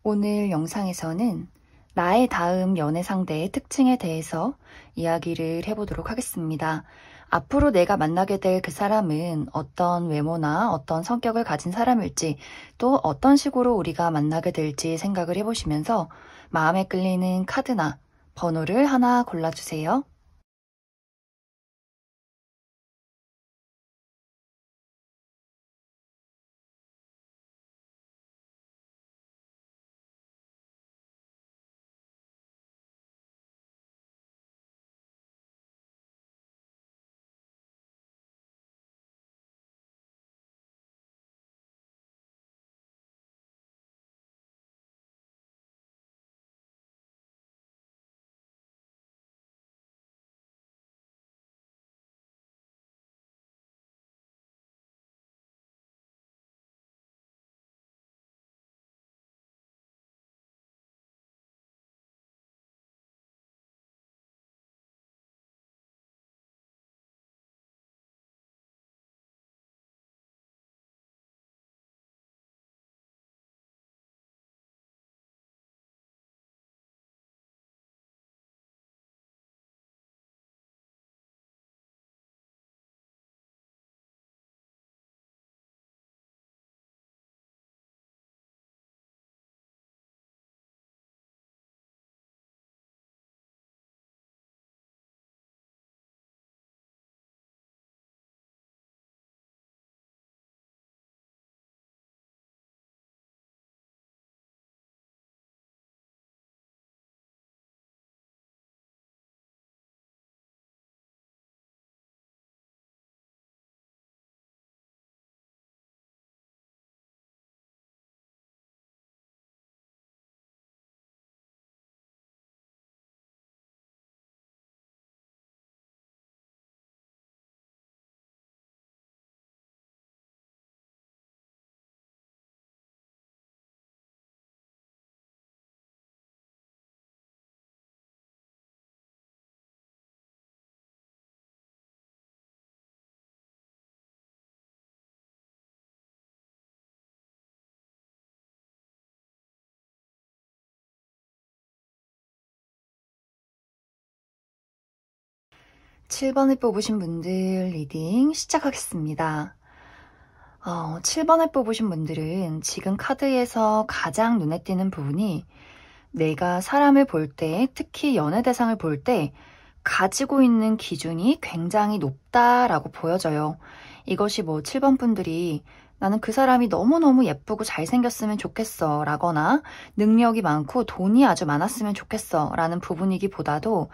오늘 영상에서는 나의 다음 연애 상대의 특징에 대해서 이야기를 해보도록 하겠습니다. 앞으로 내가 만나게 될 그 사람은 어떤 외모나 어떤 성격을 가진 사람일지, 또 어떤 식으로 우리가 만나게 될지 생각을 해보시면서 마음에 끌리는 카드나 번호를 하나 골라주세요. (7번을) 뽑으신 분들 리딩 시작하겠습니다. 7번을 뽑으신 분들은 지금 카드에서 가장 눈에 띄는 부분이 내가 사람을 볼 때, 특히 연애 대상을 볼 때 가지고 있는 기준이 굉장히 높다라고 보여져요. 이것이 7번 분들이 나는 그 사람이 너무너무 예쁘고 잘생겼으면 좋겠어 라거나 능력이 많고 돈이 아주 많았으면 좋겠어 라는 부분이기보다도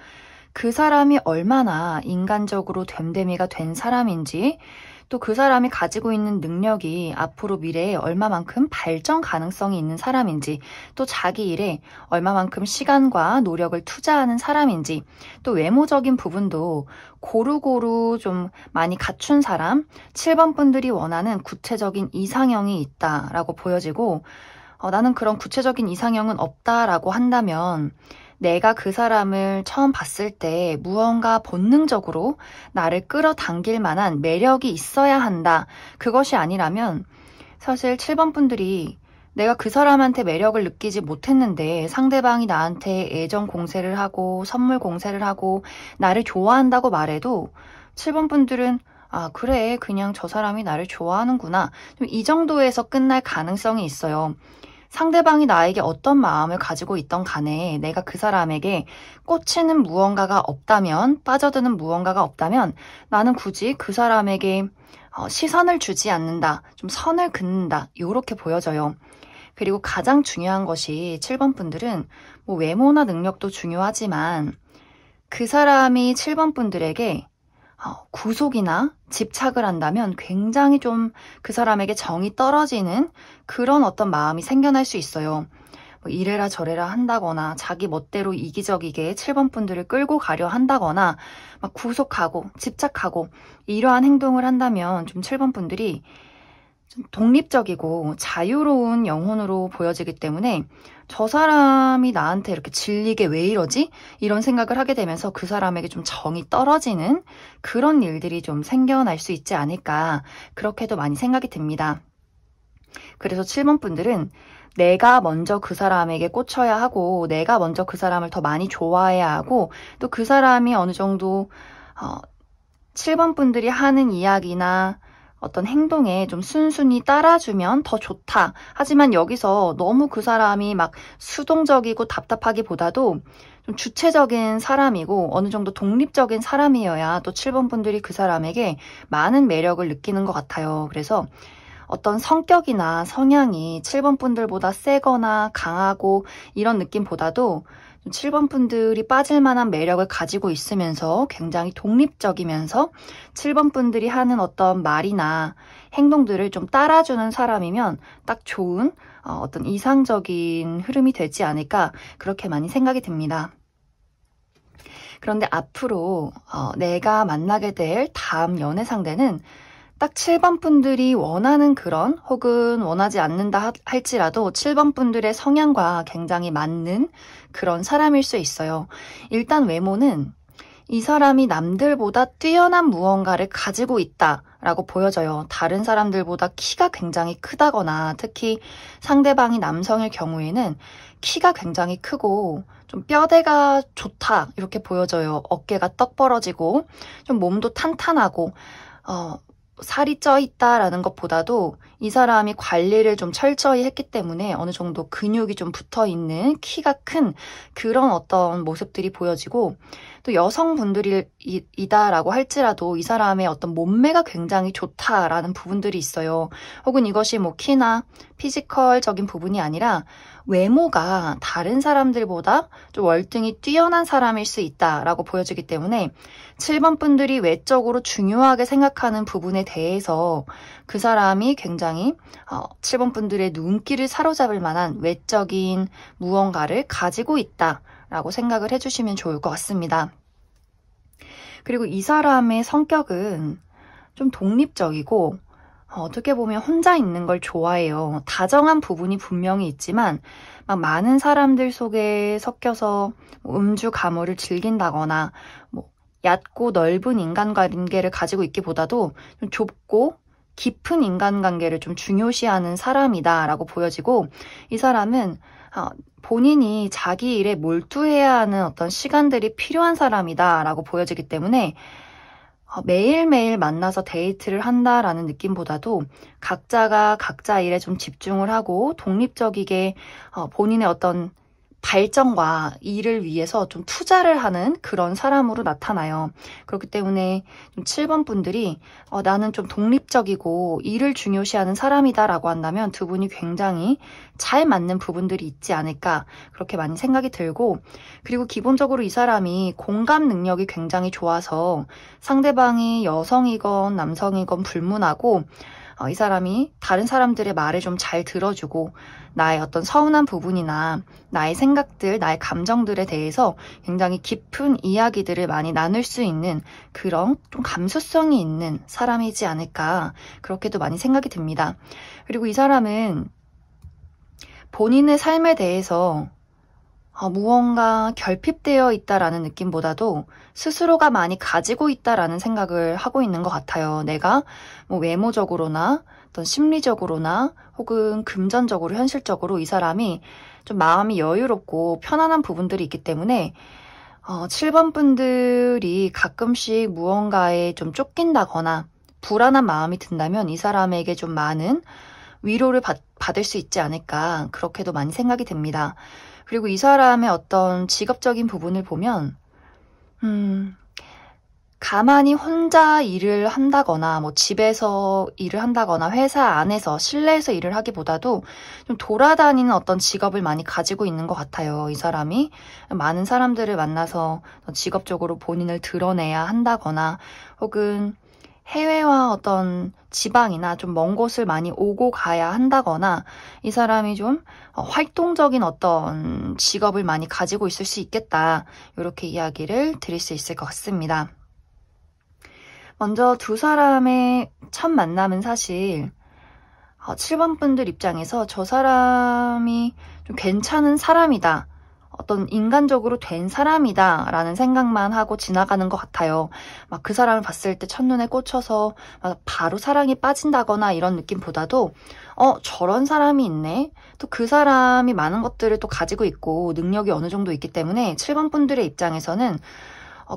그 사람이 얼마나 인간적으로 됨됨이가 된 사람인지, 또 그 사람이 가지고 있는 능력이 앞으로 미래에 얼마만큼 발전 가능성이 있는 사람인지, 또 자기 일에 얼마만큼 시간과 노력을 투자하는 사람인지, 또 외모적인 부분도 고루고루 좀 많이 갖춘 사람, 7번 분들이 원하는 구체적인 이상형이 있다라고 보여지고, 나는 그런 구체적인 이상형은 없다라고 한다면 내가 그 사람을 처음 봤을 때 무언가 본능적으로 나를 끌어당길 만한 매력이 있어야 한다. 그것이 아니라면 사실 7번 분들이 내가 그 사람한테 매력을 느끼지 못했는데 상대방이 나한테 애정 공세를 하고 선물 공세를 하고 나를 좋아한다고 말해도 7번 분들은 그래, 그냥 저 사람이 나를 좋아하는구나. 좀 이 정도에서 끝날 가능성이 있어요. 상대방이 나에게 어떤 마음을 가지고 있던 간에 내가 그 사람에게 꽂히는 무언가가 없다면, 빠져드는 무언가가 없다면 나는 굳이 그 사람에게 시선을 주지 않는다, 좀 선을 긋는다, 이렇게 보여져요. 그리고 가장 중요한 것이 7번 분들은 외모나 능력도 중요하지만 그 사람이 7번 분들에게 구속이나 집착을 한다면 굉장히 좀 그 사람에게 정이 떨어지는 그런 어떤 마음이 생겨날 수 있어요. 이래라 저래라 한다거나 자기 멋대로 이기적이게 7번 분들을 끌고 가려 한다거나 막 구속하고 집착하고 이러한 행동을 한다면 좀 7번 분들이 좀 독립적이고 자유로운 영혼으로 보여지기 때문에 저 사람이 나한테 이렇게 질리게 왜 이러지? 이런 생각을 하게 되면서 그 사람에게 좀 정이 떨어지는 그런 일들이 좀 생겨날 수 있지 않을까, 그렇게도 많이 생각이 듭니다. 그래서 7번 분들은 내가 먼저 그 사람에게 꽂혀야 하고 내가 먼저 그 사람을 더 많이 좋아해야 하고 또 그 사람이 어느 정도 7번 분들이 하는 이야기나 어떤 행동에 좀 순순히 따라주면 더 좋다. 하지만 여기서 너무 그 사람이 막 수동적이고 답답하기보다도 좀 주체적인 사람이고 어느 정도 독립적인 사람이어야 또 7번 분들이 그 사람에게 많은 매력을 느끼는 것 같아요. 그래서 어떤 성격이나 성향이 7번 분들보다 세거나 강하고 이런 느낌보다도 7번 분들이 빠질 만한 매력을 가지고 있으면서 굉장히 독립적이면서 7번 분들이 하는 어떤 말이나 행동들을 좀 따라주는 사람이면 딱 좋은 어떤 이상적인 흐름이 되지 않을까 그렇게 많이 생각이 듭니다. 그런데 앞으로 내가 만나게 될 다음 연애 상대는 딱 7번 분들이 원하는 그런 혹은 원하지 않는다 할지라도 7번 분들의 성향과 굉장히 맞는 그런 사람일 수 있어요. 일단 외모는 이 사람이 남들보다 뛰어난 무언가를 가지고 있다라고 보여져요. 다른 사람들보다 키가 굉장히 크다거나 특히 상대방이 남성일 경우에는 키가 굉장히 크고 좀 뼈대가 좋다 이렇게 보여져요. 어깨가 떡 벌어지고 좀 몸도 탄탄하고 살이 쪄 있다라는 것보다도 이 사람이 관리를 좀 철저히 했기 때문에 어느 정도 근육이 좀 붙어 있는 키가 큰 그런 어떤 모습들이 보여지고 또 여성분들이다라고 할지라도 이 사람의 어떤 몸매가 굉장히 좋다라는 부분들이 있어요. 혹은 이것이 뭐 키나 피지컬적인 부분이 아니라 외모가 다른 사람들보다 좀 월등히 뛰어난 사람일 수 있다라고 보여지기 때문에 7번 분들이 외적으로 중요하게 생각하는 부분에 대해서 그 사람이 굉장히 7번 분들의 눈길을 사로잡을 만한 외적인 무언가를 가지고 있다라고 생각을 해주시면 좋을 것 같습니다. 그리고 이 사람의 성격은 좀 독립적이고 어떻게 보면 혼자 있는 걸 좋아해요. 다정한 부분이 분명히 있지만 막 많은 사람들 속에 섞여서 음주 가무를 즐긴다거나 뭐 얕고 넓은 인간관계를 가지고 있기보다도 좀 좁고 깊은 인간관계를 좀 중요시하는 사람이다라고 보여지고 이 사람은 본인이 자기 일에 몰두해야 하는 어떤 시간들이 필요한 사람이다라고 보여지기 때문에 매일매일 만나서 데이트를 한다라는 느낌보다도 각자가 각자 일에 좀 집중을 하고 독립적이게 본인의 어떤 발전과 일을 위해서 좀 투자를 하는 그런 사람으로 나타나요. 그렇기 때문에 좀 7번 분들이 나는 좀 독립적이고 일을 중요시하는 사람이다라고 한다면 두 분이 굉장히 잘 맞는 부분들이 있지 않을까 그렇게 많이 생각이 들고 그리고 기본적으로 이 사람이 공감 능력이 굉장히 좋아서 상대방이 여성이건 남성이건 불문하고 이 사람이 다른 사람들의 말을 좀 잘 들어주고 나의 어떤 서운한 부분이나 나의 생각들, 나의 감정들에 대해서 굉장히 깊은 이야기들을 많이 나눌 수 있는 그런 좀 감수성이 있는 사람이지 않을까 그렇게도 많이 생각이 듭니다. 그리고 이 사람은 본인의 삶에 대해서 무언가 결핍되어 있다라는 느낌보다도 스스로가 많이 가지고 있다라는 생각을 하고 있는 것 같아요. 내가 뭐 외모적으로나 어떤 심리적으로나 혹은 금전적으로 현실적으로 이 사람이 좀 마음이 여유롭고 편안한 부분들이 있기 때문에 7번 분들이 가끔씩 무언가에 좀 쫓긴다거나 불안한 마음이 든다면 이 사람에게 좀 많은 위로를 받을 수 있지 않을까 그렇게도 많이 생각이 됩니다. 그리고 이 사람의 어떤 직업적인 부분을 보면 가만히 혼자 일을 한다거나 뭐 집에서 일을 한다거나 회사 안에서 실내에서 일을 하기보다도 좀 돌아다니는 어떤 직업을 많이 가지고 있는 것 같아요. 이 사람이 많은 사람들을 만나서 직업적으로 본인을 드러내야 한다거나 혹은 해외와 어떤 지방이나 좀 먼 곳을 많이 오고 가야 한다거나 이 사람이 좀 활동적인 어떤 직업을 많이 가지고 있을 수 있겠다. 이렇게 이야기를 드릴 수 있을 것 같습니다. 먼저 두 사람의 첫 만남은 사실 7번 분들 입장에서 저 사람이 좀 괜찮은 사람이다. 어떤 인간적으로 된 사람이다라는 생각만 하고 지나가는 것 같아요. 막 그 사람을 봤을 때 첫눈에 꽂혀서 막 바로 사랑에 빠진다거나 이런 느낌보다도 저런 사람이 있네. 또 그 사람이 많은 것들을 또 가지고 있고 능력이 어느 정도 있기 때문에 7번 분들의 입장에서는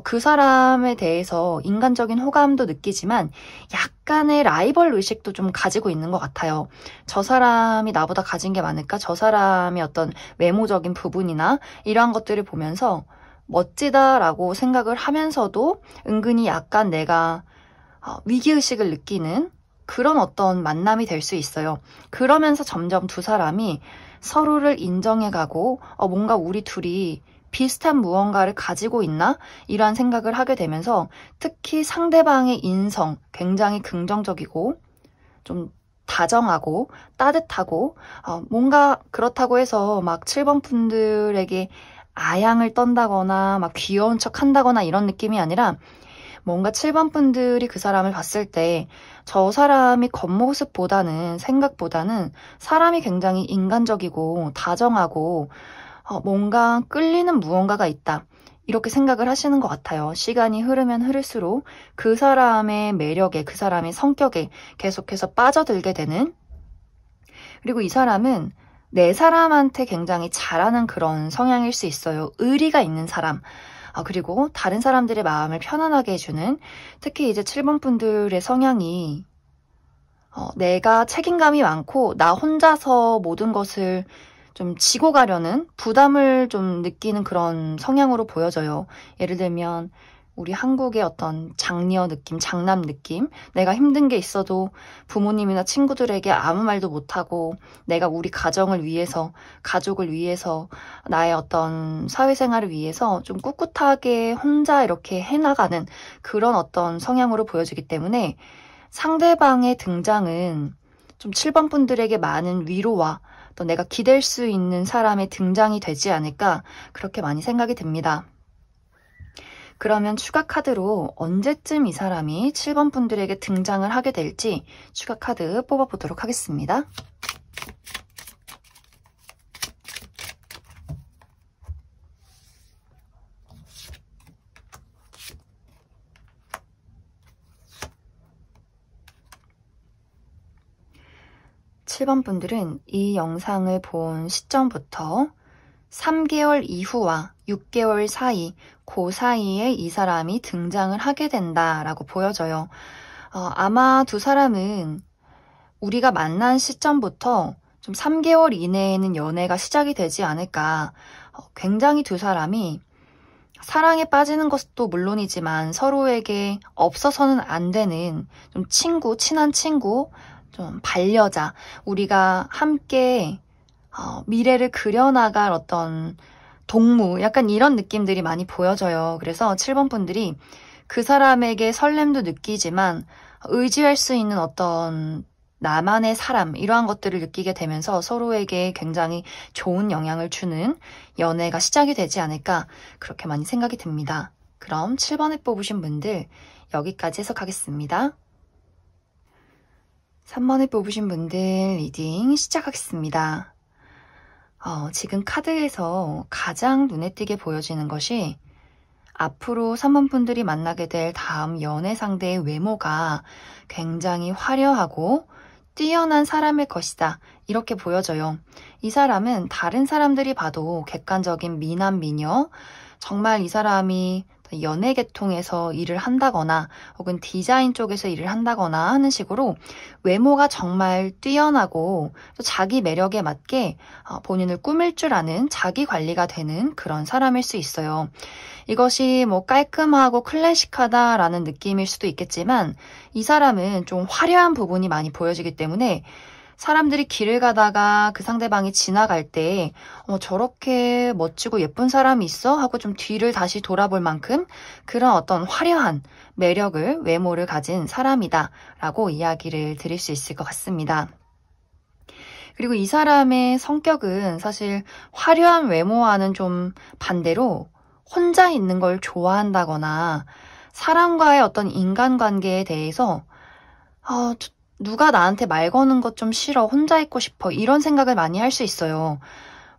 그 사람에 대해서 인간적인 호감도 느끼지만 약간의 라이벌 의식도 좀 가지고 있는 것 같아요. 저 사람이 나보다 가진 게 많을까? 저 사람이 어떤 외모적인 부분이나 이러한 것들을 보면서 멋지다라고 생각을 하면서도 은근히 약간 내가 위기의식을 느끼는 그런 어떤 만남이 될 수 있어요. 그러면서 점점 두 사람이 서로를 인정해가고 뭔가 우리 둘이 비슷한 무언가를 가지고 있나? 이러한 생각을 하게 되면서 특히 상대방의 인성, 굉장히 긍정적이고 좀 다정하고 따뜻하고 뭔가 그렇다고 해서 막 7번 분들에게 아양을 떤다거나 막 귀여운 척 한다거나 이런 느낌이 아니라 뭔가 7번 분들이 그 사람을 봤을 때 저 사람이 겉모습보다는 생각보다는 사람이 굉장히 인간적이고 다정하고 뭔가 끌리는 무언가가 있다. 이렇게 생각을 하시는 것 같아요. 시간이 흐르면 흐를수록 그 사람의 매력에, 그 사람의 성격에 계속해서 빠져들게 되는. 그리고 이 사람은 내 사람한테 굉장히 잘하는 그런 성향일 수 있어요. 의리가 있는 사람. 그리고 다른 사람들의 마음을 편안하게 해주는, 특히 이제 7번 분들의 성향이 내가 책임감이 많고 나 혼자서 모든 것을 좀 지고 가려는 부담을 좀 느끼는 그런 성향으로 보여져요. 예를 들면 우리 한국의 어떤 장녀 느낌, 장남 느낌, 내가 힘든 게 있어도 부모님이나 친구들에게 아무 말도 못하고 내가 우리 가정을 위해서, 가족을 위해서, 나의 어떤 사회생활을 위해서 좀 꿋꿋하게 혼자 이렇게 해나가는 그런 어떤 성향으로 보여지기 때문에 상대방의 등장은 좀 7번 분들에게 많은 위로와 또 내가 기댈 수 있는 사람의 등장이 되지 않을까 그렇게 많이 생각이 듭니다. 그러면 추가 카드로 언제쯤 이 사람이 7번 분들에게 등장을 하게 될지 추가 카드 뽑아보도록 하겠습니다. (7번) 분들은 이 영상을 본 시점부터 3개월 이후와 6개월 사이, 그 사이에 이 사람이 등장을 하게 된다라고 보여져요. 아마 두 사람은 우리가 만난 시점부터 좀 3개월 이내에는 연애가 시작이 되지 않을까. 굉장히 두 사람이 사랑에 빠지는 것도 물론이지만 서로에게 없어서는 안 되는 좀 친구, 친한 친구, 좀 반려자, 우리가 함께 미래를 그려나갈 어떤 동무, 약간 이런 느낌들이 많이 보여져요. 그래서 7번 분들이 그 사람에게 설렘도 느끼지만 의지할 수 있는 어떤 나만의 사람, 이러한 것들을 느끼게 되면서 서로에게 굉장히 좋은 영향을 주는 연애가 시작이 되지 않을까 그렇게 많이 생각이 듭니다. 그럼 7번에 뽑으신 분들 여기까지 해석하겠습니다. 3번에 뽑으신 분들 리딩 시작하겠습니다. 지금 카드에서 가장 눈에 띄게 보여지는 것이 앞으로 3번 분들이 만나게 될 다음 연애 상대의 외모가 굉장히 화려하고 뛰어난 사람일 것이다. 이렇게 보여져요. 이 사람은 다른 사람들이 봐도 객관적인 미남 미녀, 정말 이 사람이 연예 계통에서 일을 한다거나 혹은 디자인 쪽에서 일을 한다거나 하는 식으로 외모가 정말 뛰어나고 또 자기 매력에 맞게 본인을 꾸밀 줄 아는 자기 관리가 되는 그런 사람일 수 있어요. 이것이 뭐 깔끔하고 클래식하다라는 느낌일 수도 있겠지만 이 사람은 좀 화려한 부분이 많이 보여지기 때문에 사람들이 길을 가다가 그 상대방이 지나갈 때 저렇게 멋지고 예쁜 사람이 있어? 하고 좀 뒤를 다시 돌아볼 만큼 그런 어떤 화려한 매력을, 외모를 가진 사람이다 라고 이야기를 드릴 수 있을 것 같습니다. 그리고 이 사람의 성격은 사실 화려한 외모와는 좀 반대로 혼자 있는 걸 좋아한다거나 사람과의 어떤 인간관계에 대해서 누가 나한테 말 거는 것 좀 싫어, 혼자 있고 싶어 이런 생각을 많이 할 수 있어요.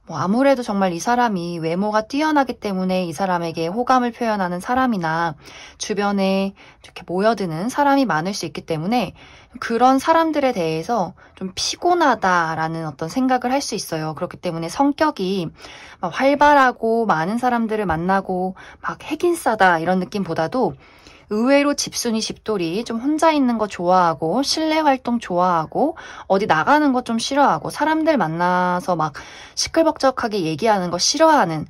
뭐 아무래도 정말 이 사람이 외모가 뛰어나기 때문에 이 사람에게 호감을 표현하는 사람이나 주변에 이렇게 모여드는 사람이 많을 수 있기 때문에 그런 사람들에 대해서 좀 피곤하다라는 어떤 생각을 할 수 있어요. 그렇기 때문에 성격이 막 활발하고 많은 사람들을 만나고 막 핵인싸다 이런 느낌보다도 의외로 집순이 집돌이, 좀 혼자 있는 거 좋아하고 실내 활동 좋아하고 어디 나가는 거 좀 싫어하고 사람들 만나서 막 시끌벅적하게 얘기하는 거 싫어하는,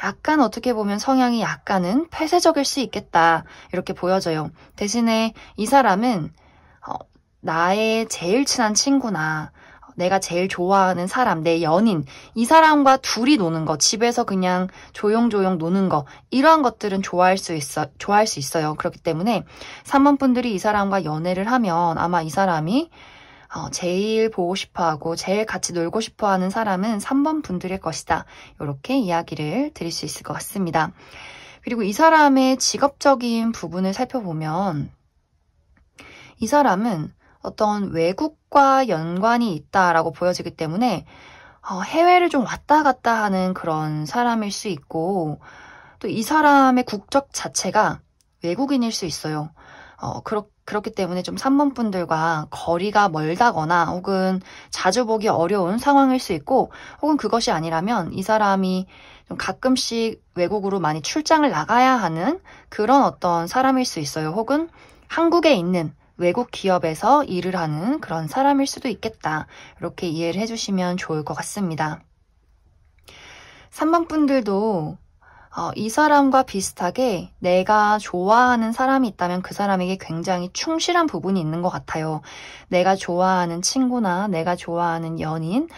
약간 어떻게 보면 성향이 약간은 폐쇄적일 수 있겠다 이렇게 보여져요. 대신에 이 사람은 나의 제일 친한 친구나 내가 제일 좋아하는 사람, 내 연인, 이 사람과 둘이 노는 거, 집에서 그냥 조용조용 노는 거, 이러한 것들은 좋아할 수 있어요. 그렇기 때문에 3번 분들이 이 사람과 연애를 하면 아마 이 사람이 제일 보고 싶어하고 제일 같이 놀고 싶어하는 사람은 3번 분들일 것이다. 이렇게 이야기를 드릴 수 있을 것 같습니다. 그리고 이 사람의 직업적인 부분을 살펴보면 이 사람은 어떤 외국과 연관이 있다라고 보여지기 때문에 해외를 좀 왔다 갔다 하는 그런 사람일 수 있고, 또 이 사람의 국적 자체가 외국인일 수 있어요. 그렇기 때문에 좀 3번 분들과 거리가 멀다거나 혹은 자주 보기 어려운 상황일 수 있고, 혹은 그것이 아니라면 이 사람이 좀 가끔씩 외국으로 많이 출장을 나가야 하는 그런 어떤 사람일 수 있어요. 혹은 한국에 있는 외국 기업에서 일을 하는 그런 사람일 수도 있겠다. 이렇게 이해를 해주시면 좋을 것 같습니다. 3번 분들도 이 사람과 비슷하게 내가 좋아하는 사람이 있다면 그 사람에게 굉장히 충실한 부분이 있는 것 같아요. 내가 좋아하는 친구나 내가 좋아하는 연인,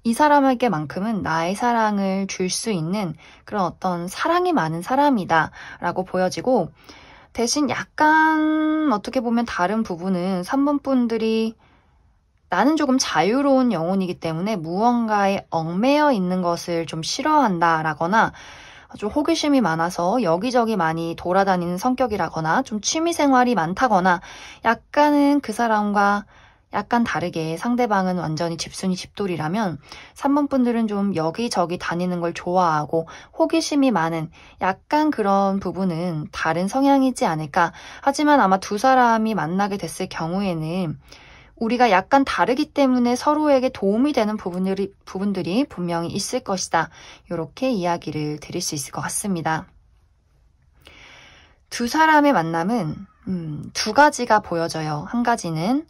이 사람에게만큼은 나의 사랑을 줄 수 있는 그런 어떤 사랑이 많은 사람이다 라고 보여지고, 대신 약간 어떻게 보면 다른 부분은 3번 분들이 나는 조금 자유로운 영혼이기 때문에 무언가에 얽매여 있는 것을 좀 싫어한다라거나 좀 호기심이 많아서 여기저기 많이 돌아다니는 성격이라거나 좀 취미생활이 많다거나 약간은 그 사람과 약간 다르게 상대방은 완전히 집순이 집돌이라면 3번 분들은 좀 여기저기 다니는 걸 좋아하고 호기심이 많은 약간 그런 부분은 다른 성향이지 않을까. 하지만 아마 두 사람이 만나게 됐을 경우에는 우리가 약간 다르기 때문에 서로에게 도움이 되는 부분들이 분명히 있을 것이다. 이렇게 이야기를 드릴 수 있을 것 같습니다. 두 사람의 만남은 두 가지가 보여져요. 한 가지는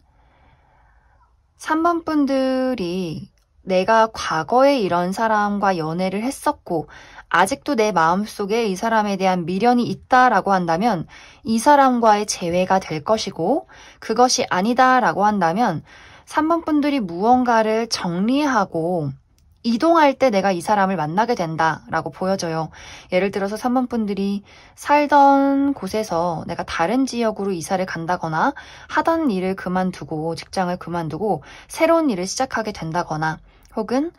3번 분들이 내가 과거에 이런 사람과 연애를 했었고 아직도 내 마음속에 이 사람에 대한 미련이 있다라고 한다면 이 사람과의 재회가 될 것이고, 그것이 아니다라고 한다면 3번 분들이 무언가를 정리하고 이동할 때 내가 이 사람을 만나게 된다라고 보여져요. 예를 들어서 3번 분들이 살던 곳에서 내가 다른 지역으로 이사를 간다거나 하던 일을 그만두고 직장을 그만두고 새로운 일을 시작하게 된다거나 혹은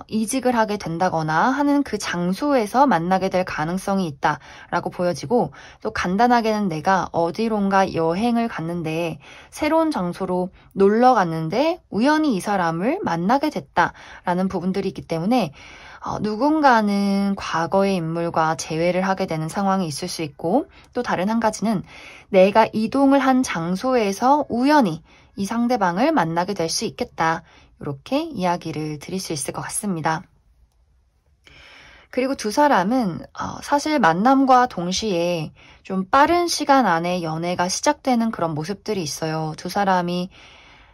이직을 하게 된다거나 하는 그 장소에서 만나게 될 가능성이 있다라고 보여지고, 또 간단하게는 내가 어디론가 여행을 갔는데 새로운 장소로 놀러 갔는데 우연히 이 사람을 만나게 됐다라는 부분들이 있기 때문에 누군가는 과거의 인물과 재회를 하게 되는 상황이 있을 수 있고, 또 다른 한 가지는 내가 이동을 한 장소에서 우연히 이 상대방을 만나게 될 수 있겠다. 이렇게 이야기를 드릴 수 있을 것 같습니다. 그리고 두 사람은 사실 만남과 동시에 좀 빠른 시간 안에 연애가 시작되는 그런 모습들이 있어요. 두 사람이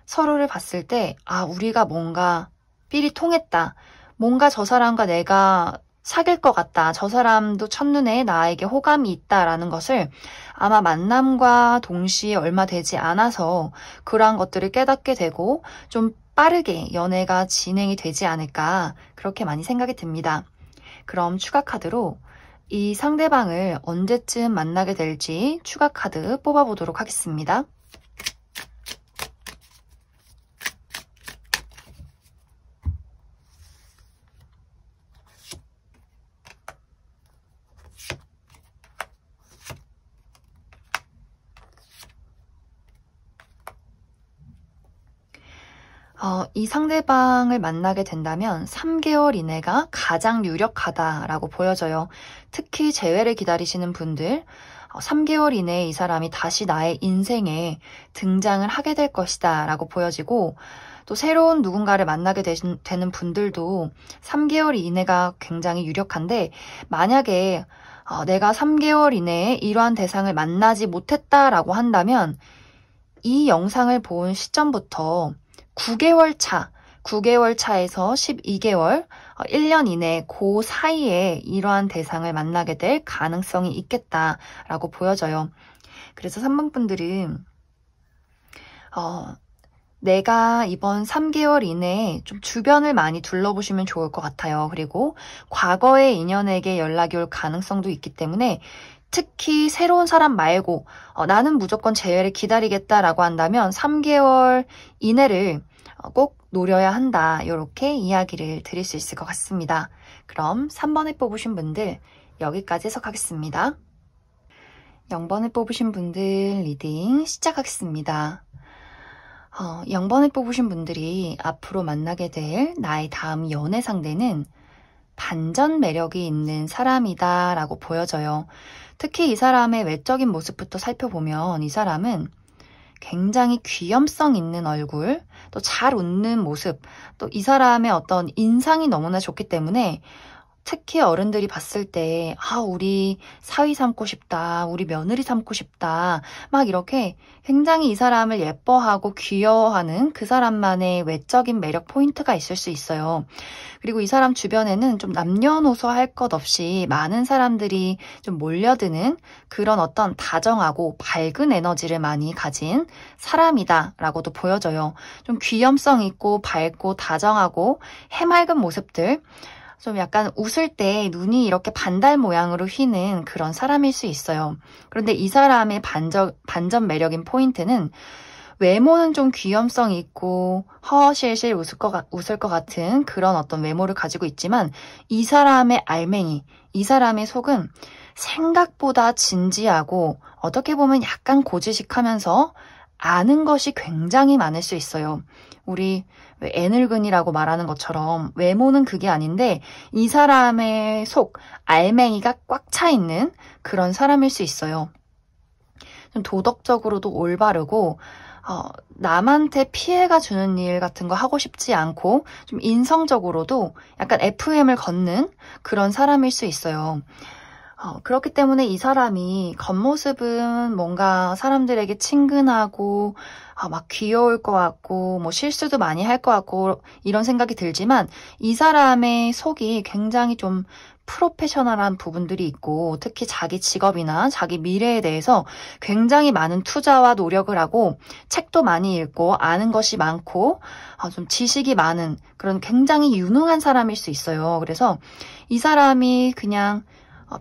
서로를 봤을 때 우리가 뭔가 삘이 통했다. 뭔가 저 사람과 내가 사귈 것 같다. 저 사람도 첫눈에 나에게 호감이 있다라는 것을 아마 만남과 동시에 얼마 되지 않아서 그러한 것들을 깨닫게 되고 좀 빠르게 연애가 진행이 되지 않을까, 그렇게 많이 생각이 듭니다. 그럼 추가 카드로 이 상대방을 언제쯤 만나게 될지 추가 카드 뽑아보도록 하겠습니다. 이 상대방을 만나게 된다면 3개월 이내가 가장 유력하다라고 보여져요. 특히 재회를 기다리시는 분들, 3개월 이내에 이 사람이 다시 나의 인생에 등장을 하게 될 것이다 라고 보여지고, 또 새로운 누군가를 만나게 되는 분들도 3개월 이내가 굉장히 유력한데, 만약에 내가 3개월 이내에 이러한 대상을 만나지 못했다라고 한다면 이 영상을 본 시점부터 9개월 차에서 12개월, 1년 이내 그 사이에 이러한 대상을 만나게 될 가능성이 있겠다라고 보여져요. 그래서 3번 분들은 내가 이번 3개월 이내에 좀 주변을 많이 둘러보시면 좋을 것 같아요. 그리고 과거의 인연에게 연락이 올 가능성도 있기 때문에 특히 새로운 사람 말고 나는 무조건 재회를 기다리겠다라고 한다면 3개월 이내를 꼭 노려야 한다. 이렇게 이야기를 드릴 수 있을 것 같습니다. 그럼 3번을 뽑으신 분들 여기까지 해석하겠습니다. 0번을 뽑으신 분들 리딩 시작하겠습니다. 0번을 뽑으신 분들이 앞으로 만나게 될 나의 다음 연애 상대는 반전 매력이 있는 사람이다 라고 보여져요. 특히 이 사람의 외적인 모습부터 살펴보면 이 사람은 굉장히 귀염성 있는 얼굴, 또 잘 웃는 모습, 또 이 사람의 어떤 인상이 너무나 좋기 때문에 특히 어른들이 봤을 때 우리 사위 삼고 싶다, 우리 며느리 삼고 싶다, 막 이렇게 굉장히 이 사람을 예뻐하고 귀여워하는 그 사람만의 외적인 매력 포인트가 있을 수 있어요. 그리고 이 사람 주변에는 좀 남녀노소 할 것 없이 많은 사람들이 좀 몰려드는 그런 어떤 다정하고 밝은 에너지를 많이 가진 사람이다라고도 보여져요. 좀 귀염성 있고 밝고 다정하고 해맑은 모습들, 좀 약간 웃을 때 눈이 이렇게 반달 모양으로 휘는 그런 사람일 수 있어요. 그런데 이 사람의 반전 매력인 포인트는 외모는 좀 귀염성 있고 허허실실 웃을 것 같은 그런 어떤 외모를 가지고 있지만 이 사람의 알맹이, 이 사람의 속은 생각보다 진지하고 어떻게 보면 약간 고지식하면서 아는 것이 굉장히 많을 수 있어요. 우리 애늙은이라고 말하는 것처럼 외모는 그게 아닌데 이 사람의 속, 알맹이가 꽉 차 있는 그런 사람일 수 있어요. 좀 도덕적으로도 올바르고 남한테 피해가 주는 일 같은 거 하고 싶지 않고 좀 인성적으로도 약간 FM을 걷는 그런 사람일 수 있어요. 그렇기 때문에 이 사람이 겉모습은 뭔가 사람들에게 친근하고 막 귀여울 것 같고 뭐 실수도 많이 할 것 같고 이런 생각이 들지만 이 사람의 속이 굉장히 좀 프로페셔널한 부분들이 있고 특히 자기 직업이나 자기 미래에 대해서 굉장히 많은 투자와 노력을 하고 책도 많이 읽고 아는 것이 많고 좀 지식이 많은 그런 굉장히 유능한 사람일 수 있어요. 그래서 이 사람이 그냥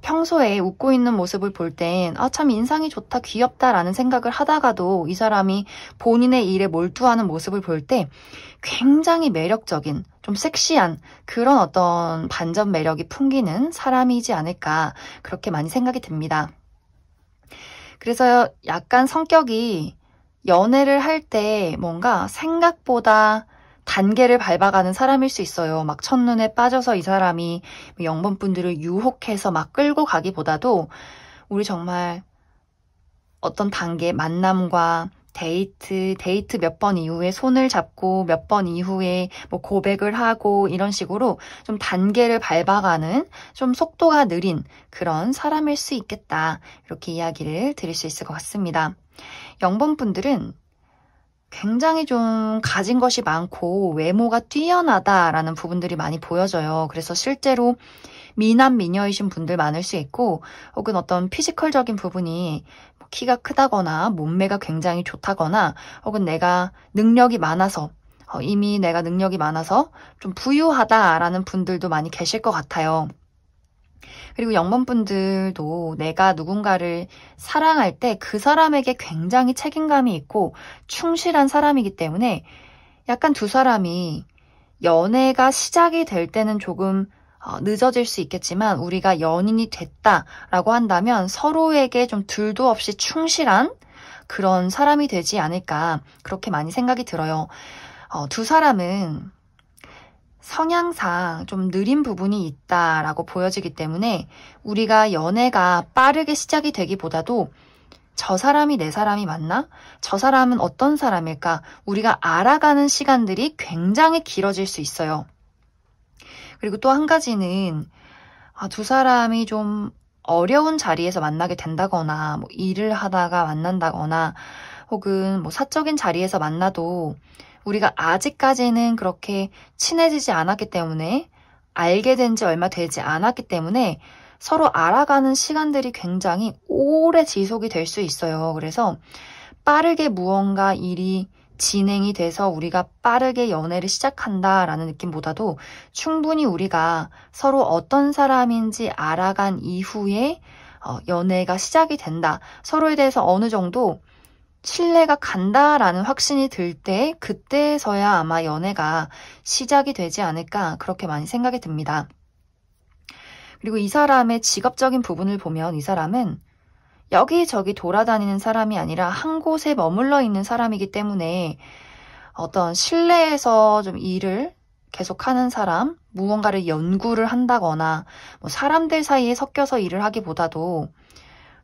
평소에 웃고 있는 모습을 볼 땐 참 인상이 좋다, 귀엽다라는 생각을 하다가도 이 사람이 본인의 일에 몰두하는 모습을 볼 때 굉장히 매력적인, 좀 섹시한 그런 어떤 반전 매력이 풍기는 사람이지 않을까 그렇게 많이 생각이 듭니다. 그래서 약간 성격이 연애를 할 때 뭔가 생각보다 단계를 밟아가는 사람일 수 있어요. 막 첫눈에 빠져서 이 사람이 0번 분들을 유혹해서 막 끌고 가기보다도 우리 정말 어떤 단계, 만남과 데이트 몇 번 이후에 손을 잡고 몇 번 이후에 뭐 고백을 하고 이런 식으로 좀 단계를 밟아가는 좀 속도가 느린 그런 사람일 수 있겠다. 이렇게 이야기를 드릴 수 있을 것 같습니다. 0번 분들은 굉장히 좀 가진 것이 많고 외모가 뛰어나다라는 부분들이 많이 보여져요. 그래서 실제로 미남 미녀이신 분들 많을 수 있고 혹은 어떤 피지컬적인 부분이 키가 크다거나 몸매가 굉장히 좋다거나 혹은 내가 능력이 많아서 이미 내가 능력이 많아서 좀 부유하다라는 분들도 많이 계실 것 같아요. 그리고 0번 분들도 내가 누군가를 사랑할 때 그 사람에게 굉장히 책임감이 있고 충실한 사람이기 때문에 약간 두 사람이 연애가 시작이 될 때는 조금 늦어질 수 있겠지만 우리가 연인이 됐다라고 한다면 서로에게 좀 둘도 없이 충실한 그런 사람이 되지 않을까 그렇게 많이 생각이 들어요. 두 사람은 성향상 좀 느린 부분이 있다라고 보여지기 때문에 우리가 연애가 빠르게 시작이 되기보다도 저 사람이 내 사람이 맞나? 저 사람은 어떤 사람일까? 우리가 알아가는 시간들이 굉장히 길어질 수 있어요. 그리고 또 한 가지는 두 사람이 좀 어려운 자리에서 만나게 된다거나 뭐 일을 하다가 만난다거나 혹은 뭐 사적인 자리에서 만나도 우리가 아직까지는 그렇게 친해지지 않았기 때문에 알게 된 지 얼마 되지 않았기 때문에 서로 알아가는 시간들이 굉장히 오래 지속이 될 수 있어요. 그래서 빠르게 무언가 일이 진행이 돼서 우리가 빠르게 연애를 시작한다라는 느낌보다도 충분히 우리가 서로 어떤 사람인지 알아간 이후에 연애가 시작이 된다. 서로에 대해서 어느 정도 신뢰가 간다라는 확신이 들 때 그때서야 아마 연애가 시작이 되지 않을까 그렇게 많이 생각이 듭니다. 그리고 이 사람의 직업적인 부분을 보면 이 사람은 여기저기 돌아다니는 사람이 아니라 한 곳에 머물러 있는 사람이기 때문에 어떤 실내에서 좀 일을 계속하는 사람, 무언가를 연구를 한다거나 뭐 사람들 사이에 섞여서 일을 하기보다도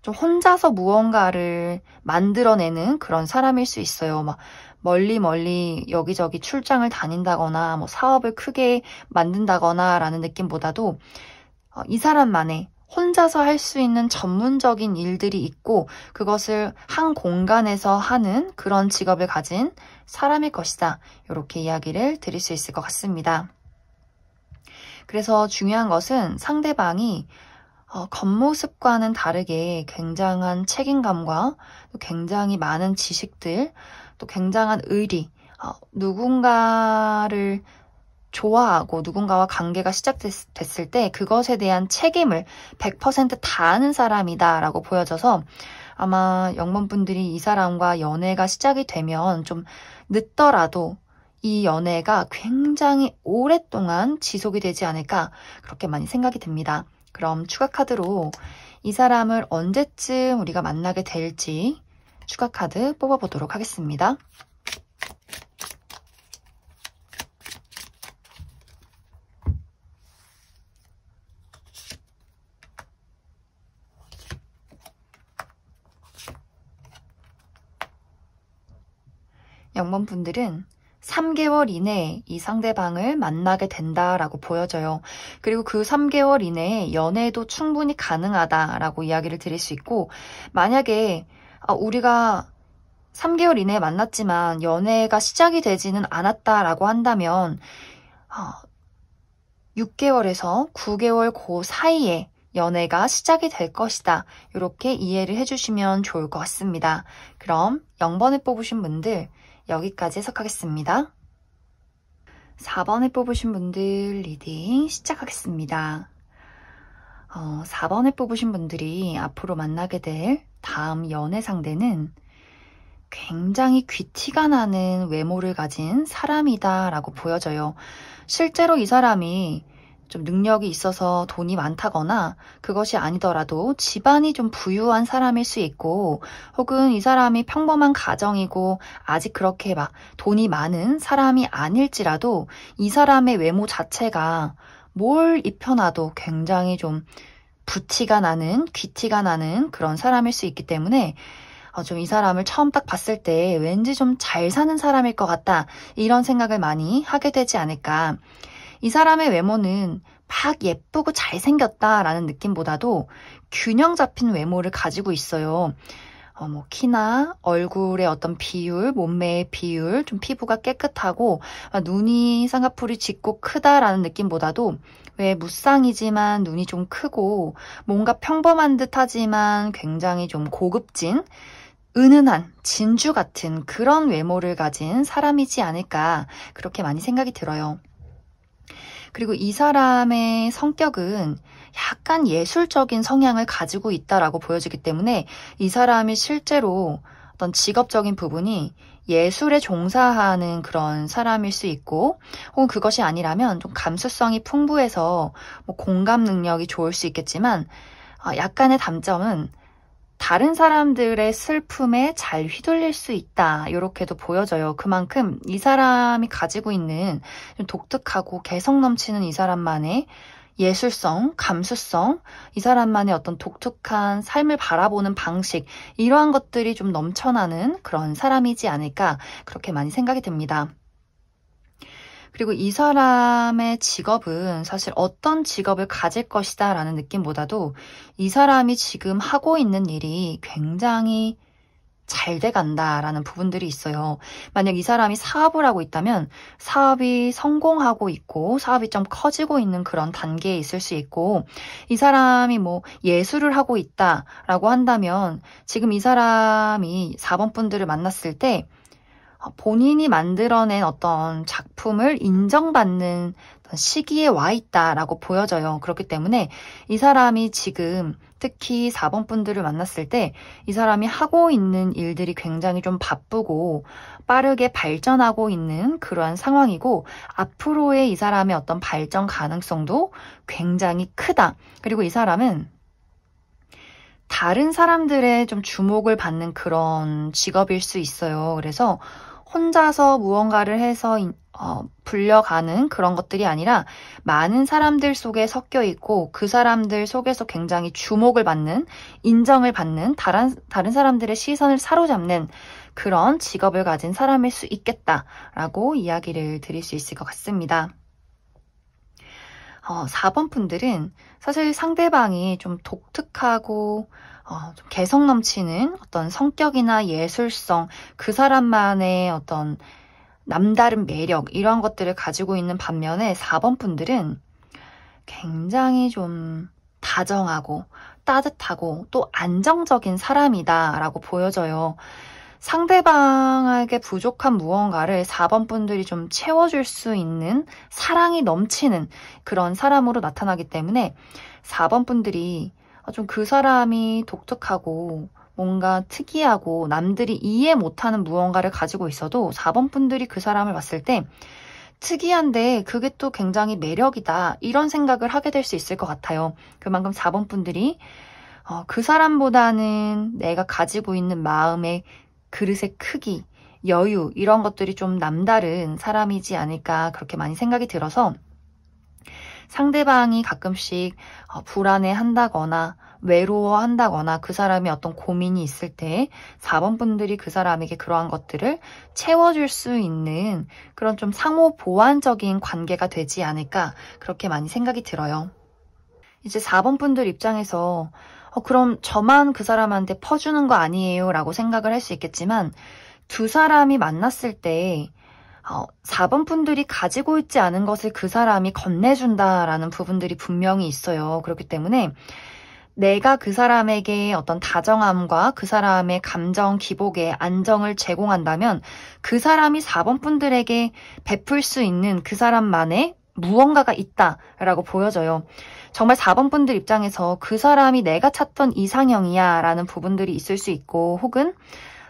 좀 혼자서 무언가를 만들어내는 그런 사람일 수 있어요. 막 멀리 여기저기 출장을 다닌다거나 뭐 사업을 크게 만든다거나 라는 느낌보다도 이 사람만의 혼자서 할 수 있는 전문적인 일들이 있고 그것을 한 공간에서 하는 그런 직업을 가진 사람일 것이다. 이렇게 이야기를 드릴 수 있을 것 같습니다. 그래서 중요한 것은 상대방이 겉모습과는 다르게 굉장한 책임감과 또 굉장히 많은 지식들, 또 굉장한 의리, 누군가를 좋아하고 누군가와 관계가 시작됐을 때 그것에 대한 책임을 100% 다하는 사람이다 라고 보여져서 아마 영문분들이 이 사람과 연애가 시작이 되면 좀 늦더라도 이 연애가 굉장히 오랫동안 지속이 되지 않을까 그렇게 많이 생각이 듭니다. 그럼 추가 카드로 이 사람을 언제쯤 우리가 만나게 될지 추가 카드 뽑아보도록 하겠습니다. 영문분들은 3개월 이내에 이 상대방을 만나게 된다라고 보여져요. 그리고 그 3개월 이내에 연애도 충분히 가능하다라고 이야기를 드릴 수 있고 만약에 우리가 3개월 이내에 만났지만 연애가 시작이 되지는 않았다라고 한다면 6개월에서 9개월 그 사이에 연애가 시작이 될 것이다. 이렇게 이해를 해주시면 좋을 것 같습니다. 그럼 0번을 뽑으신 분들 여기까지 해석하겠습니다. 4번을 뽑으신 분들 리딩 시작하겠습니다. 4번을 뽑으신 분들이 앞으로 만나게 될 다음 연애 상대는 굉장히 귀티가 나는 외모를 가진 사람이다 라고 보여져요. 실제로 이 사람이 좀 능력이 있어서 돈이 많다거나 그것이 아니더라도 집안이 좀 부유한 사람일 수 있고 혹은 이 사람이 평범한 가정이고 아직 그렇게 막 돈이 많은 사람이 아닐지라도 이 사람의 외모 자체가 뭘 입혀놔도 굉장히 좀 부티가 나는 귀티가 나는 그런 사람일 수 있기 때문에 좀 이 사람을 처음 딱 봤을 때 왠지 좀 잘 사는 사람일 것 같다 이런 생각을 많이 하게 되지 않을까. 이 사람의 외모는 막 예쁘고 잘생겼다라는 느낌보다도 균형 잡힌 외모를 가지고 있어요. 뭐 키나 얼굴의 어떤 비율, 몸매의 비율, 좀 피부가 깨끗하고 눈이 쌍꺼풀이 짙고 크다라는 느낌보다도 왜 무쌍이지만 눈이 좀 크고 뭔가 평범한 듯하지만 굉장히 좀 고급진 은은한 진주 같은 그런 외모를 가진 사람이지 않을까 그렇게 많이 생각이 들어요. 그리고 이 사람의 성격은 약간 예술적인 성향을 가지고 있다라고 보여지기 때문에 이 사람이 실제로 어떤 직업적인 부분이 예술에 종사하는 그런 사람일 수 있고 혹은 그것이 아니라면 좀 감수성이 풍부해서 뭐 공감 능력이 좋을 수 있겠지만 약간의 단점은 다른 사람들의 슬픔에 잘 휘둘릴 수 있다. 이렇게도 보여져요. 그만큼 이 사람이 가지고 있는 좀 독특하고 개성 넘치는 이 사람만의 예술성, 감수성, 이 사람만의 어떤 독특한 삶을 바라보는 방식, 이러한 것들이 좀 넘쳐나는 그런 사람이지 않을까, 그렇게 많이 생각이 듭니다. 그리고 이 사람의 직업은 사실 어떤 직업을 가질 것이다 라는 느낌보다도 이 사람이 지금 하고 있는 일이 굉장히 잘 돼간다라는 부분들이 있어요. 만약 이 사람이 사업을 하고 있다면 사업이 성공하고 있고 사업이 좀 커지고 있는 그런 단계에 있을 수 있고, 이 사람이 뭐 예술을 하고 있다라고 한다면 지금 이 사람이 4번 분들을 만났을 때 본인이 만들어낸 어떤 작품을 인정받는 시기에 와 있다라고 보여져요. 그렇기 때문에 이 사람이 지금 특히 4번 분들을 만났을 때 이 사람이 하고 있는 일들이 굉장히 좀 바쁘고 빠르게 발전하고 있는 그러한 상황이고, 앞으로의 이 사람의 어떤 발전 가능성도 굉장히 크다. 그리고 이 사람은 다른 사람들의 좀 주목을 받는 그런 직업일 수 있어요. 그래서 혼자서 무언가를 해서 불려가는 그런 것들이 아니라 많은 사람들 속에 섞여 있고 그 사람들 속에서 굉장히 주목을 받는, 인정을 받는, 다른 사람들의 시선을 사로잡는 그런 직업을 가진 사람일 수 있겠다라고 이야기를 드릴 수 있을 것 같습니다. 4번 분들은 사실 상대방이 좀 독특하고 좀 개성 넘치는 어떤 성격이나 예술성, 그 사람만의 어떤 남다른 매력, 이런 것들을 가지고 있는 반면에 4번 분들은 굉장히 좀 다정하고 따뜻하고 또 안정적인 사람이다라고 보여져요. 상대방에게 부족한 무언가를 4번 분들이 좀 채워줄 수 있는 사랑이 넘치는 그런 사람으로 나타나기 때문에 4번 분들이 좀 그 사람이 독특하고 뭔가 특이하고 남들이 이해 못하는 무언가를 가지고 있어도 4번 분들이 그 사람을 봤을 때 특이한데 그게 또 굉장히 매력이다, 이런 생각을 하게 될 수 있을 것 같아요. 그만큼 4번 분들이 그 사람보다는 내가 가지고 있는 마음의 그릇의 크기, 여유, 이런 것들이 좀 남다른 사람이지 않을까, 그렇게 많이 생각이 들어서 상대방이 가끔씩 불안해한다거나 외로워한다거나 그 사람이 어떤 고민이 있을 때 4번 분들이 그 사람에게 그러한 것들을 채워줄 수 있는 그런 좀 상호 보완적인 관계가 되지 않을까, 그렇게 많이 생각이 들어요. 이제 4번 분들 입장에서 그럼 저만 그 사람한테 퍼주는 거 아니에요? 라고 생각을 할 수 있겠지만, 두 사람이 만났을 때 4번 분들이 가지고 있지 않은 것을 그 사람이 건네준다라는 부분들이 분명히 있어요. 그렇기 때문에 내가 그 사람에게 어떤 다정함과 그 사람의 감정 기복에 안정을 제공한다면 그 사람이 4번 분들에게 베풀 수 있는 그 사람만의 무언가가 있다라고 보여져요. 정말 4번 분들 입장에서 그 사람이 내가 찾던 이상형이야 라는 부분들이 있을 수 있고, 혹은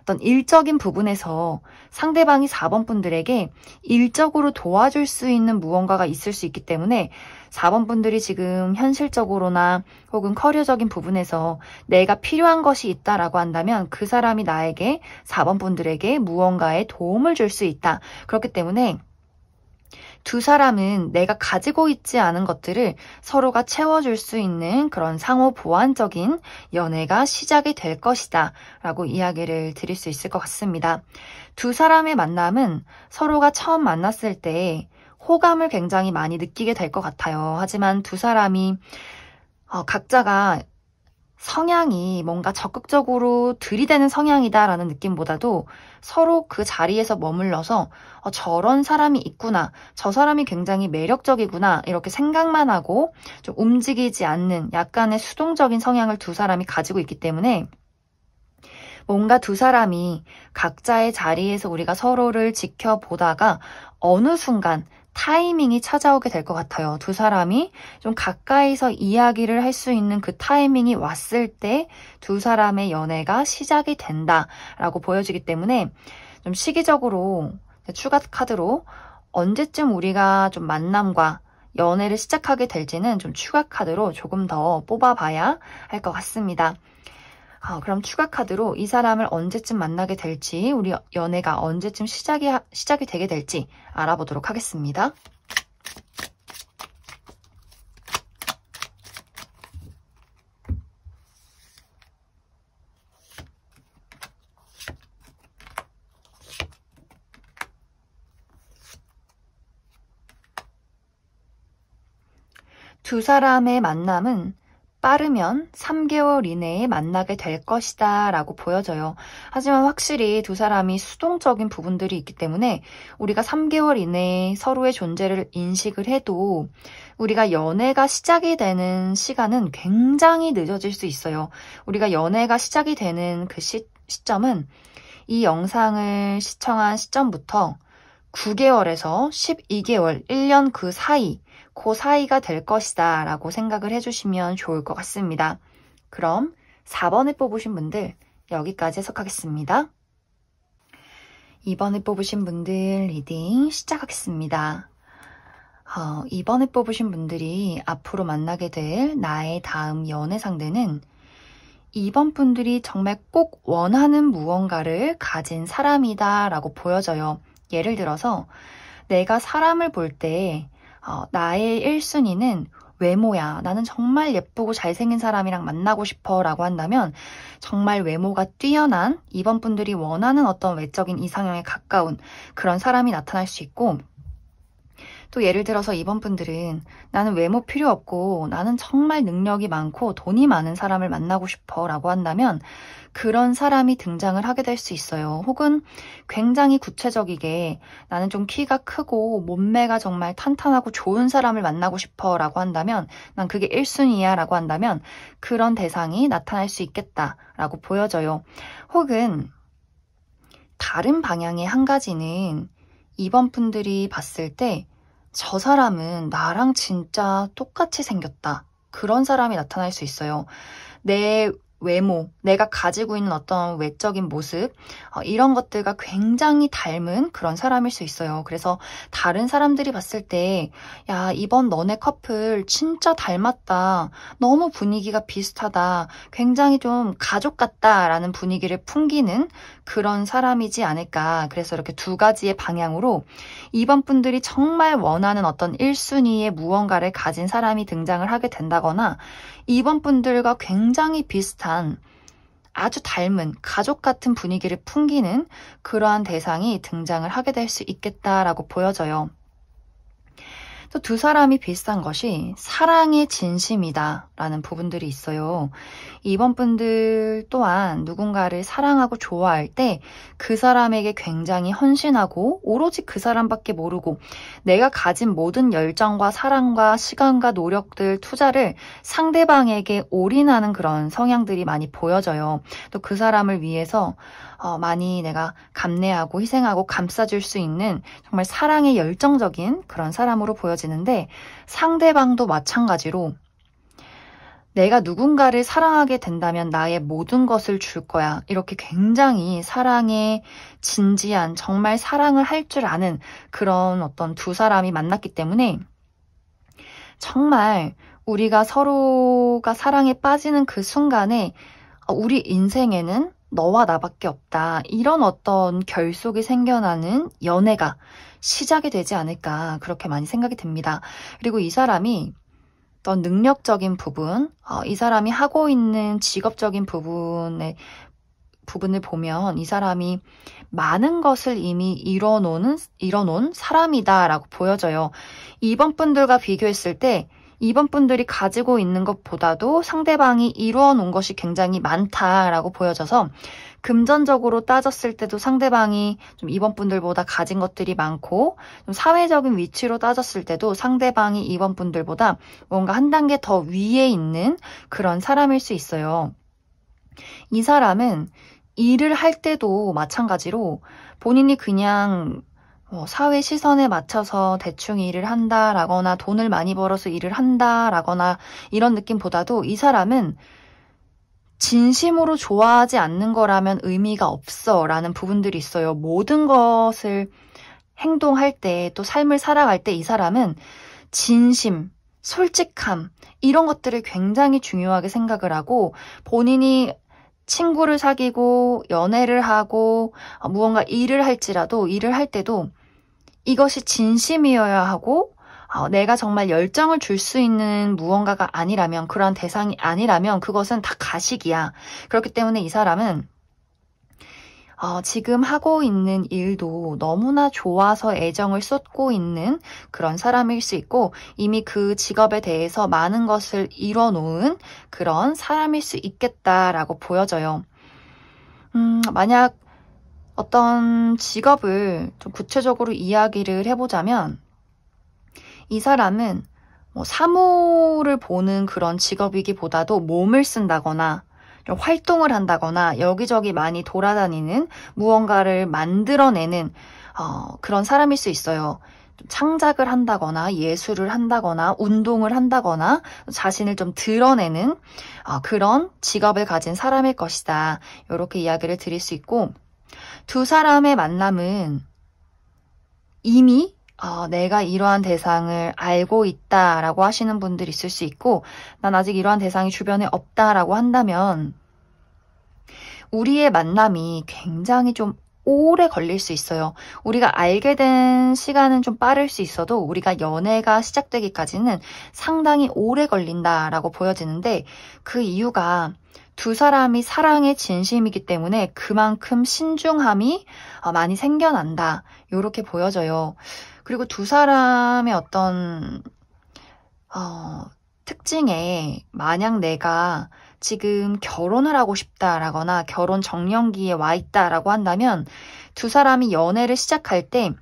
어떤 일적인 부분에서 상대방이 4번 분들에게 일적으로 도와줄 수 있는 무언가가 있을 수 있기 때문에 4번 분들이 지금 현실적으로나 혹은 커리어적인 부분에서 내가 필요한 것이 있다라고 한다면 그 사람이 나에게 4번 분들에게 무언가에 도움을 줄 수 있다. 그렇기 때문에 두 사람은 내가 가지고 있지 않은 것들을 서로가 채워줄 수 있는 그런 상호 보완적인 연애가 시작이 될 것이다 라고 이야기를 드릴 수 있을 것 같습니다. 두 사람의 만남은 서로가 처음 만났을 때 호감을 굉장히 많이 느끼게 될 것 같아요. 하지만 두 사람이 각자가 성향이 뭔가 적극적으로 들이대는 성향이다라는 느낌보다도 서로 그 자리에서 머물러서 저런 사람이 있구나, 저 사람이 굉장히 매력적이구나, 이렇게 생각만 하고 좀 움직이지 않는 약간의 수동적인 성향을 두 사람이 가지고 있기 때문에 뭔가 두 사람이 각자의 자리에서 우리가 서로를 지켜보다가 어느 순간 타이밍이 찾아오게 될 것 같아요. 두 사람이 좀 가까이서 이야기를 할 수 있는 그 타이밍이 왔을 때 두 사람의 연애가 시작이 된다라고 보여지기 때문에 좀 시기적으로 추가 카드로 언제쯤 우리가 좀 만남과 연애를 시작하게 될지는 좀 추가 카드로 조금 더 뽑아봐야 할 것 같습니다. 그럼 추가 카드로 이 사람을 언제쯤 만나게 될지, 우리 연애가 언제쯤 시작이 되게 될지 알아보도록 하겠습니다. 두 사람의 만남은 빠르면 3개월 이내에 만나게 될 것이다 라고 보여져요. 하지만 확실히 두 사람이 수동적인 부분들이 있기 때문에 우리가 3개월 이내에 서로의 존재를 인식을 해도 우리가 연애가 시작이 되는 시간은 굉장히 늦어질 수 있어요. 우리가 연애가 시작이 되는 그 시점은 이 영상을 시청한 시점부터 9개월에서 12개월, 1년 그 사이가 될 것이다 라고 생각을 해주시면 좋을 것 같습니다. 그럼 4번을 뽑으신 분들 여기까지 해석하겠습니다. 2번을 뽑으신 분들 리딩 시작하겠습니다. 2번을 뽑으신 분들이 앞으로 만나게 될 나의 다음 연애 상대는 2번 분들이 정말 꼭 원하는 무언가를 가진 사람이다 라고 보여져요. 예를 들어서 내가 사람을 볼 때 나의 1순위는 외모야. 나는 정말 예쁘고 잘생긴 사람이랑 만나고 싶어 라고 한다면 정말 외모가 뛰어난 2번 분들이 원하는 어떤 외적인 이상형에 가까운 그런 사람이 나타날 수 있고, 또 예를 들어서 2번 분들은 나는 외모 필요 없고 나는 정말 능력이 많고 돈이 많은 사람을 만나고 싶어 라고 한다면 그런 사람이 등장을 하게 될 수 있어요. 혹은 굉장히 구체적이게 나는 좀 키가 크고 몸매가 정말 탄탄하고 좋은 사람을 만나고 싶어 라고 한다면 난 그게 1순위야 라고 한다면 그런 대상이 나타날 수 있겠다 라고 보여져요. 혹은 다른 방향의 한 가지는 2번 분들이 봤을 때 저 사람은 나랑 진짜 똑같이 생겼다. 그런 사람이 나타날 수 있어요. 내 외모, 내가 가지고 있는 어떤 외적인 모습, 이런 것들과 굉장히 닮은 그런 사람일 수 있어요. 그래서 다른 사람들이 봤을 때, 야, 이번 너네 커플 진짜 닮았다. 너무 분위기가 비슷하다. 굉장히 좀 가족 같다라는 분위기를 풍기는 그런 사람이지 않을까. 그래서 이렇게 두 가지의 방향으로 2번 분들이 정말 원하는 어떤 1순위의 무언가를 가진 사람이 등장을 하게 된다거나 2번 분들과 굉장히 비슷한 아주 닮은 가족 같은 분위기를 풍기는 그러한 대상이 등장을 하게 될 수 있겠다라고 보여져요. 또 두 사람이 비슷한 것이 사랑의 진심이다 라는 부분들이 있어요. 2번 분들 또한 누군가를 사랑하고 좋아할 때 그 사람에게 굉장히 헌신하고 오로지 그 사람밖에 모르고 내가 가진 모든 열정과 사랑과 시간과 노력들 투자를 상대방에게 올인하는 그런 성향들이 많이 보여져요. 또 그 사람을 위해서 많이 내가 감내하고 희생하고 감싸줄 수 있는 정말 사랑의 열정적인 그런 사람으로 보여지는데 상대방도 마찬가지로 내가 누군가를 사랑하게 된다면 나의 모든 것을 줄 거야. 이렇게 굉장히 사랑에 진지한 정말 사랑을 할 줄 아는 그런 어떤 두 사람이 만났기 때문에 정말 우리가 서로가 사랑에 빠지는 그 순간에 우리 인생에는 너와 나밖에 없다. 이런 어떤 결속이 생겨나는 연애가 시작이 되지 않을까 그렇게 많이 생각이 듭니다. 그리고 이 사람이 어떤 능력적인 부분, 이 사람이 하고 있는 직업적인 부분을 보면 이 사람이 많은 것을 이미 이뤄놓은 사람이다라고 보여져요. 2번 분들과 비교했을 때 2번 분들이 가지고 있는 것보다도 상대방이 이루어 놓은 것이 굉장히 많다라고 보여져서 금전적으로 따졌을 때도 상대방이 좀 2번 분들보다 가진 것들이 많고 좀 사회적인 위치로 따졌을 때도 상대방이 2번 분들보다 뭔가 한 단계 더 위에 있는 그런 사람일 수 있어요. 이 사람은 일을 할 때도 마찬가지로 본인이 그냥 사회 시선에 맞춰서 대충 일을 한다라거나 돈을 많이 벌어서 일을 한다라거나 이런 느낌보다도 이 사람은 진심으로 좋아하지 않는 거라면 의미가 없어 라는 부분들이 있어요. 모든 것을 행동할 때 또 삶을 살아갈 때 이 사람은 진심, 솔직함 이런 것들을 굉장히 중요하게 생각을 하고 본인이 친구를 사귀고 연애를 하고 무언가 일을 할지라도 일을 할 때도 이것이 진심이어야 하고 내가 정말 열정을 줄 수 있는 무언가가 아니라면, 그러한 대상이 아니라면 그것은 다 가식이야. 그렇기 때문에 이 사람은 지금 하고 있는 일도 너무나 좋아서 애정을 쏟고 있는 그런 사람일 수 있고, 이미 그 직업에 대해서 많은 것을 이뤄놓은 그런 사람일 수 있겠다라고 보여져요. 만약 어떤 직업을 좀 구체적으로 이야기를 해보자면, 이 사람은 뭐 사무를 보는 그런 직업이기보다도 몸을 쓴다거나 좀 활동을 한다거나 여기저기 많이 돌아다니는, 무언가를 만들어내는 그런 사람일 수 있어요. 좀 창작을 한다거나 예술을 한다거나 운동을 한다거나 자신을 좀 드러내는 그런 직업을 가진 사람일 것이다. 이렇게 이야기를 드릴 수 있고, 두 사람의 만남은 이미 내가 이러한 대상을 알고 있다라고 하시는 분들이 있을 수 있고, 난 아직 이러한 대상이 주변에 없다라고 한다면 우리의 만남이 굉장히 좀 오래 걸릴 수 있어요. 우리가 알게 된 시간은 좀 빠를 수 있어도 우리가 연애가 시작되기까지는 상당히 오래 걸린다라고 보여지는데, 그 이유가 두 사람이 사랑의 진심이기 때문에 그만큼 신중함이 많이 생겨난다. 이렇게 보여져요. 그리고 두 사람의 어떤 특징에, 만약 내가 지금 결혼을 하고 싶다라거나 결혼 정년기에 와 있다라고 한다면, 두 사람이 연애를 시작할 때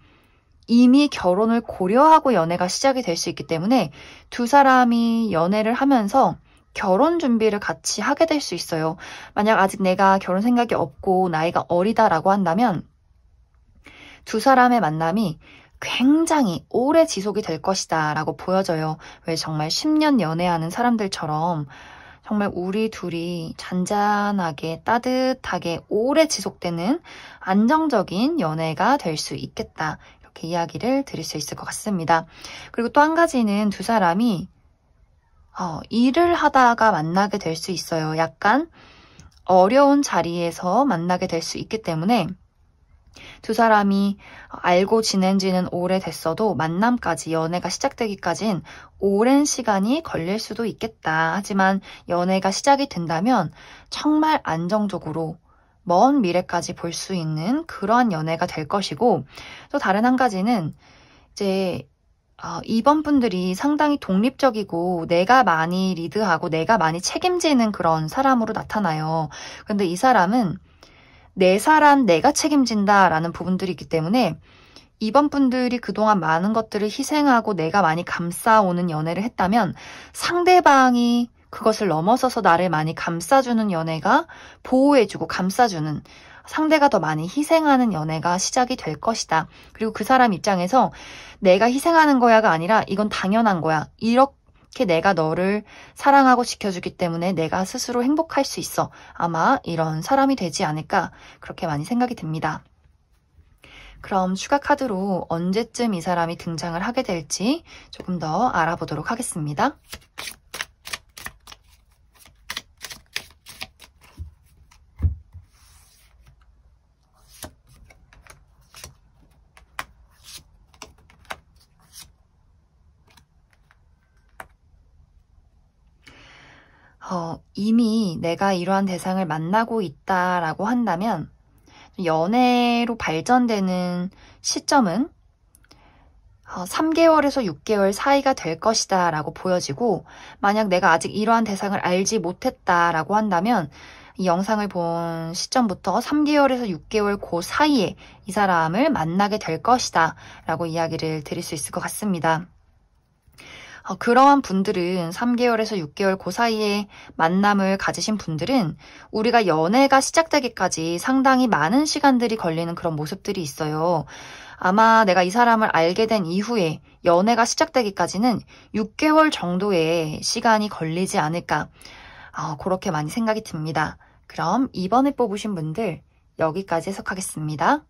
이미 결혼을 고려하고 연애가 시작이 될 수 있기 때문에 두 사람이 연애를 하면서 결혼 준비를 같이 하게 될 수 있어요. 만약 아직 내가 결혼 생각이 없고 나이가 어리다라고 한다면 두 사람의 만남이 굉장히 오래 지속이 될 것이다 라고 보여져요. 왜 정말 10년 연애하는 사람들처럼 정말 우리 둘이 잔잔하게 따뜻하게 오래 지속되는 안정적인 연애가 될 수 있겠다. 이렇게 이야기를 드릴 수 있을 것 같습니다. 그리고 또 한 가지는 두 사람이 일을 하다가 만나게 될 수 있어요. 약간 어려운 자리에서 만나게 될 수 있기 때문에 두 사람이 알고 지낸 지는 오래됐어도 만남까지, 연애가 시작되기까진 오랜 시간이 걸릴 수도 있겠다. 하지만 연애가 시작이 된다면 정말 안정적으로 먼 미래까지 볼 수 있는 그러한 연애가 될 것이고, 또 다른 한 가지는 이제 이번 분들이 상당히 독립적이고 내가 많이 리드하고 내가 많이 책임지는 그런 사람으로 나타나요. 근데 이 사람은 내 사람 내가 책임진다라는 부분들이 있기 때문에 이번 분들이 그동안 많은 것들을 희생하고 내가 많이 감싸오는 연애를 했다면, 상대방이 그것을 넘어서서 나를 많이 감싸주는 연애가, 보호해주고 감싸주는, 상대가 더 많이 희생하는 연애가 시작이 될 것이다. 그리고 그 사람 입장에서 내가 희생하는 거야가 아니라 이건 당연한 거야. 이렇게 내가 너를 사랑하고 지켜주기 때문에 내가 스스로 행복할 수 있어. 아마 이런 사람이 되지 않을까, 그렇게 많이 생각이 듭니다. 그럼 추가 카드로 언제쯤 이 사람이 등장을 하게 될지 조금 더 알아보도록 하겠습니다. 이미 내가 이러한 대상을 만나고 있다라고 한다면 연애로 발전되는 시점은 3개월에서 6개월 사이가 될 것이다 라고 보여지고, 만약 내가 아직 이러한 대상을 알지 못했다라고 한다면 이 영상을 본 시점부터 3개월에서 6개월 그 사이에 이 사람을 만나게 될 것이다 라고 이야기를 드릴 수 있을 것 같습니다. 그러한 분들은 3개월에서 6개월 그 사이에 만남을 가지신 분들은 우리가 연애가 시작되기까지 상당히 많은 시간들이 걸리는 그런 모습들이 있어요. 아마 내가 이 사람을 알게 된 이후에 연애가 시작되기까지는 6개월 정도의 시간이 걸리지 않을까, 그렇게 많이 생각이 듭니다. 그럼 이번에 뽑으신 분들 여기까지 해석하겠습니다.